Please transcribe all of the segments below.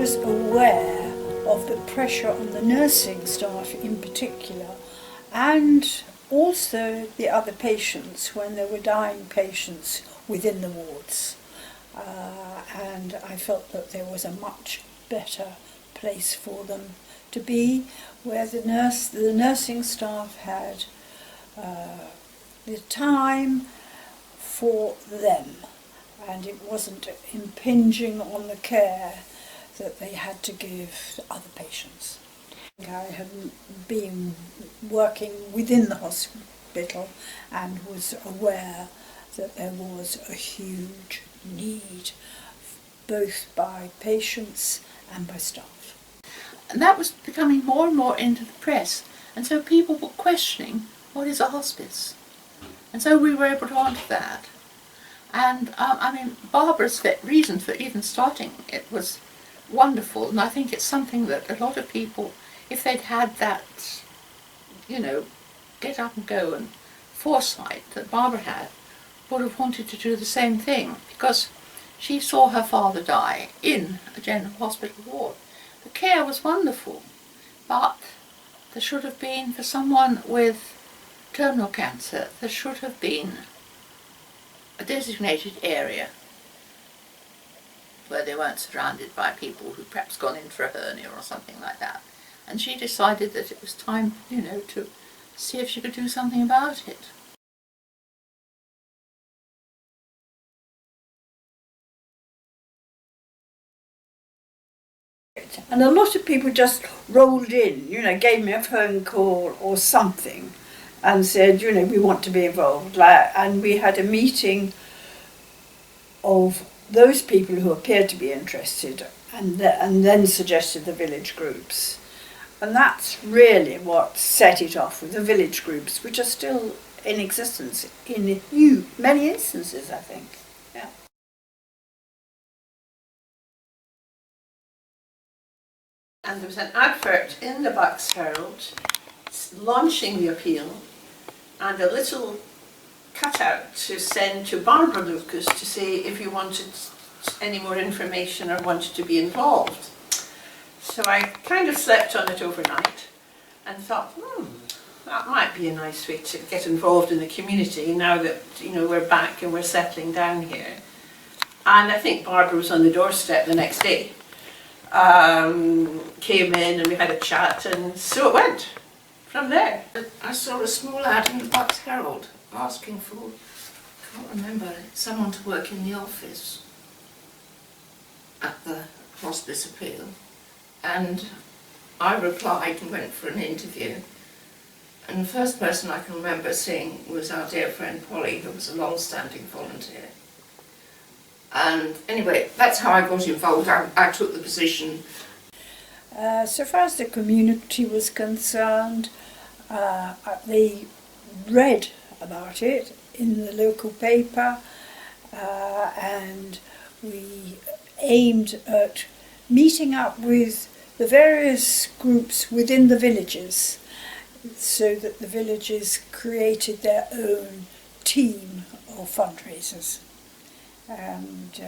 was aware of the pressure on the nursing staff in particular, and also the other patients when there were dying patients within the wards. And I felt that there was a much better place for them to be, where the nursing staff had the time for them, and it wasn't impinging on the care that they had to give other patients. I had been working within the hospital and was aware that there was a huge need, both by patients and by staff. And that was becoming more and more into the press, and so people were questioning, what is a hospice? And so we were able to answer that. And I mean, Barbara's reason for even starting it was wonderful, and I think it's something that a lot of people, if they'd had that, you know, get up and go and foresight that Barbara had, would have wanted to do the same thing, because she saw her father die in a general hospital ward. The care was wonderful, but there should have been, for someone with terminal cancer, there should have been a designated area where they weren't surrounded by people who'd perhaps gone in for a hernia or something like that. And she decided that it was time, you know, to see if she could do something about it. And a lot of people just rolled in, you know, gave me a phone call or something and said, you know, we want to be involved. And we had a meeting of those people who appeared to be interested, and then suggested the village groups. And that's really what set it off, with the village groups, which are still in existence in many instances, I think. Yeah. And there was an advert in the Bucks Herald launching the appeal, and a little cutout to send to Barbara Lucas to say if you wanted any more information or wanted to be involved. So I kind of slept on it overnight and thought, that might be a nice way to get involved in the community now that, you know, we're back and we're settling down here. And I think Barbara was on the doorstep the next day. Came in and we had a chat, and so it went from there. I saw a small ad in the Bucks Herald asking for, I can't remember, someone to work in the office at the hospice appeal, and I replied and went for an interview, and the first person I can remember seeing was our dear friend Polly, who was a long-standing volunteer. And anyway, that's how I got involved. I took the position. So far as the community was concerned, they read about it in the local paper, and we aimed at meeting up with the various groups within the villages, so that the villages created their own team of fundraisers. And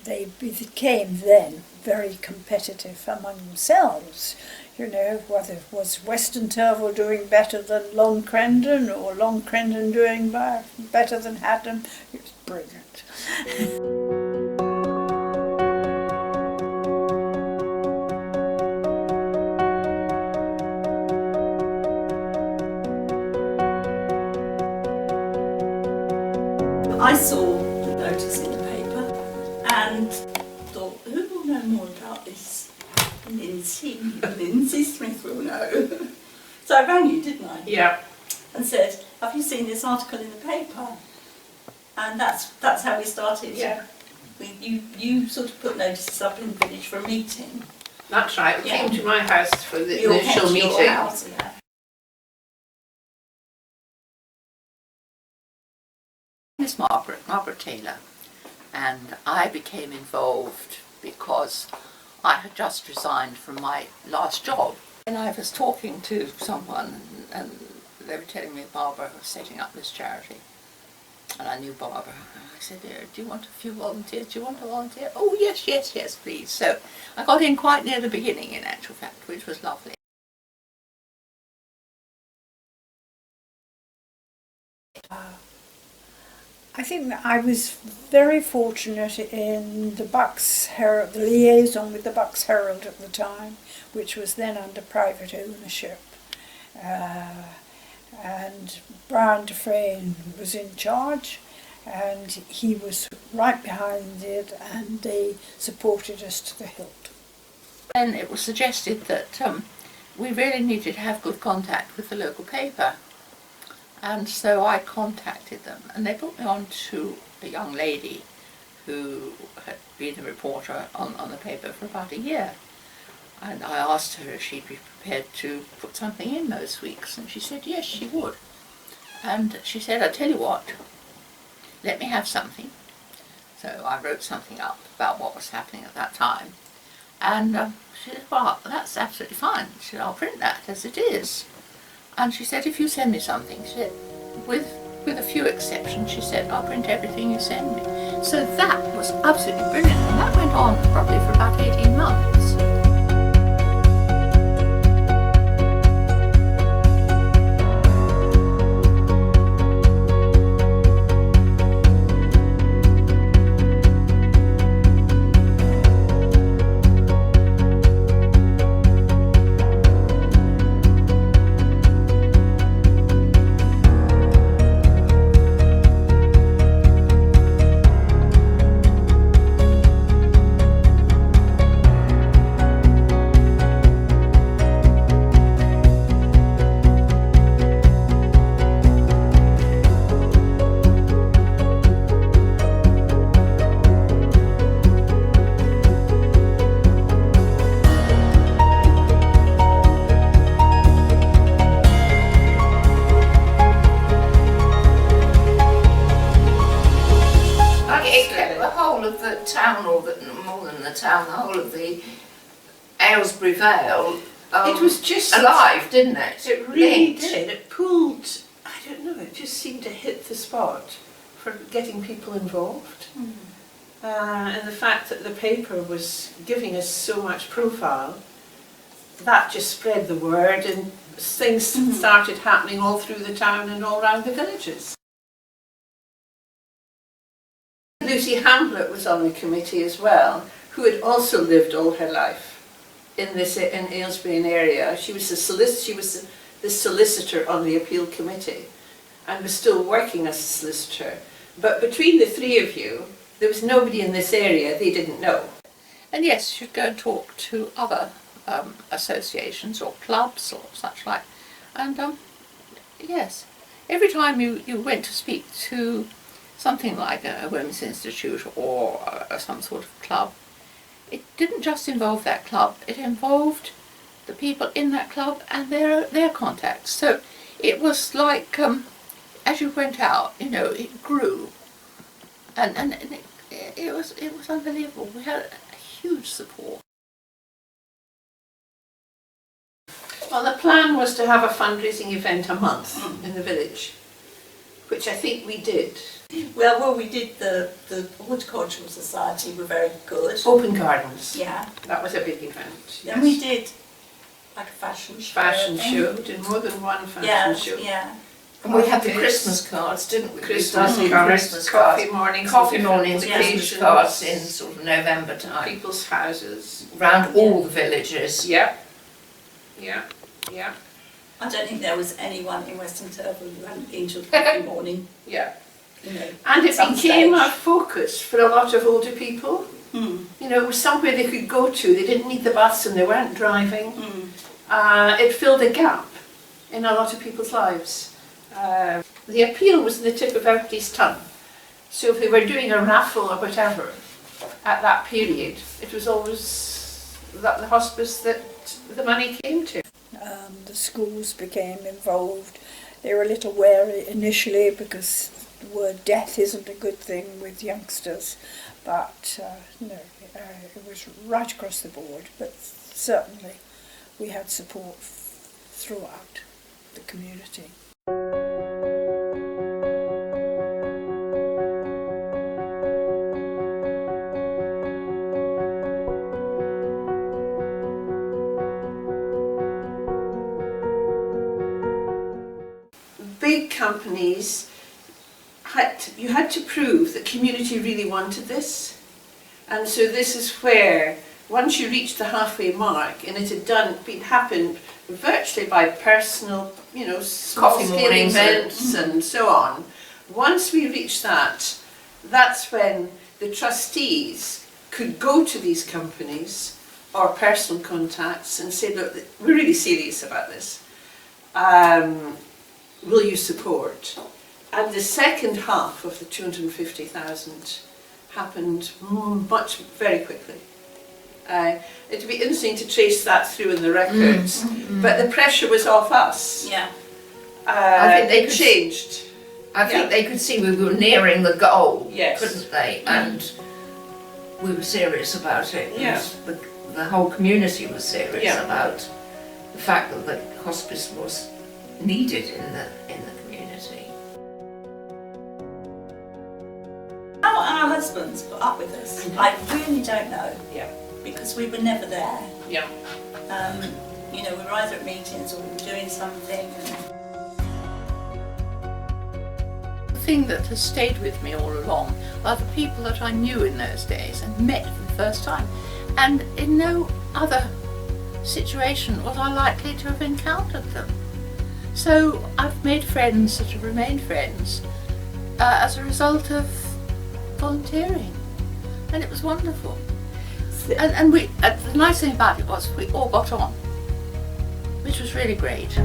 they became then very competitive among themselves. You know, whether it was Western Turville doing better than Long Crendon, or Long Crendon doing better than Haddam. It was brilliant. I saw the notice in the paper and thought, who will know more about this? Lindsay Smith will know. So I rang you, didn't I? Yeah. And said, have you seen this article in the paper? And that's how we started. Yeah. You sort of put notices up in the village for a meeting. That's right. We Yeah. came to my house for the Your initial house, meeting. Your house, yeah. Miss Margaret Taylor, and I became involved because I had just resigned from my last job. And I was talking to someone, and they were telling me Barbara was setting up this charity. And I knew Barbara. I said, do you want a few volunteers? Do you want to volunteer? Oh, yes, yes, yes, please. So I got in quite near the beginning, in actual fact, which was lovely. I think that I was very fortunate in the Bucks Herald, the liaison with the Bucks Herald at the time, which was then under private ownership. And Brian Dufresne was in charge, and he was right behind it, and they supported us to the hilt. Then it was suggested that we really needed to have good contact with the local paper. And so I contacted them, and they put me on to a young lady who had been a reporter on the paper for about a year. And I asked her if she'd be prepared to put something in most weeks, and she said yes, she would. And she said, I'll tell you what, let me have something. So I wrote something up about what was happening at that time. And she said, well, that's absolutely fine. She said, I'll print that as it is. And she said, if you send me something, she said, with a few exceptions, she said, I'll print everything you send me. So that was absolutely brilliant, and that went on probably for about 18 months. The whole of the Aylesbury Vale it was just alive, didn't it? It really did. It pulled, I don't know, it just seemed to hit the spot for getting people involved. And the fact that the paper was giving us so much profile, that just spread the word, and things started happening all through the town and all around the villages. Lucy Hamblett was on the committee as well, who had also lived all her life in Aylesbury area. She was the solicitor on the appeal committee, and was still working as a solicitor. But between the three of you, there was nobody in this area they didn't know. And yes, you'd go and talk to other associations or clubs or such like. And yes, every time you went to speak to something like a women's institute or some sort of club, it didn't just involve that club, it involved the people in that club and their contacts. So it was like, as you went out, you know, it grew. And it was unbelievable. We had a huge support. Well, the plan was to have a fundraising event a month in the village, which I think we did. Well, we did the Horticultural Society were very good. Open gardens. Yeah. That was a big event. Yes. And we did like a fashion show. Fashion show. We did more than one fashion show. Yeah. And we had the Christmas cards, didn't we? Christmas cards, coffee mornings, Christmas cards in sort of November time. People's houses. Round all the villages. Yeah. Yeah. Yeah. I don't think there was anyone in Western Turtle who hadn't been to a coffee morning. Yeah. You know, and it became stage. a focus for a lot of older people. You know, it was somewhere they could go to. They didn't need the bus and they weren't driving. It filled a gap in a lot of people's lives. The appeal was in the tip of everybody's tongue. So if they were doing a raffle or whatever at that period, it was always the hospice that the money came to. The schools became involved. They were a little wary initially because the word death isn't a good thing with youngsters, but no, it was right across the board. But certainly we had support throughout the community. companies, you had to prove that community really wanted this. And so this is where, once you reached the halfway mark, and it had happened virtually by personal, small-scale events and so on, once we reached that, that's when the trustees could go to these companies or personal contacts and say, look, we're really serious about this. Will you support? And the second half of the 250,000 happened very quickly. It'd be interesting to trace that through in the records, but the pressure was off us. Yeah. I think they changed. I think they could see we were nearing the goal, Yes. couldn't they? And we were serious about it. Yeah. The whole community was serious Yeah. about the fact that the hospice was needed in the community. How our husbands put up with us, I really don't know. Yeah. Because we were never there. Yeah. We were either at meetings or we were doing something. The thing that has stayed with me all along are the people that I knew in those days and met for the first time. And in no other situation was I likely to have encountered them. So I've made friends that have remained friends as a result of volunteering, and it was wonderful. And the nice thing about it was we all got on, which was really great.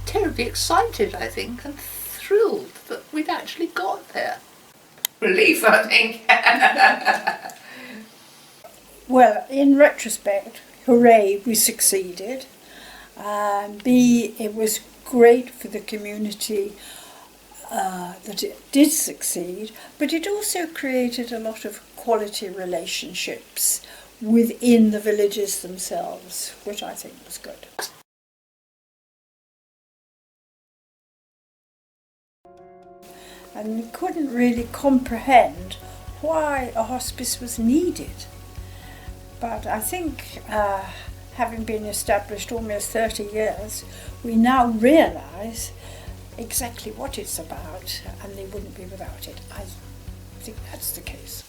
Terribly excited, I think, and thrilled that we'd actually got there. Relief, I think. Well, in retrospect, hooray, we succeeded. B, it was great for the community that it did succeed, but it also created a lot of quality relationships within the villages themselves, which I think was good. And we couldn't really comprehend why a hospice was needed. But I think, having been established almost 30 years, we now realise exactly what it's about, and they wouldn't be without it. I think that's the case.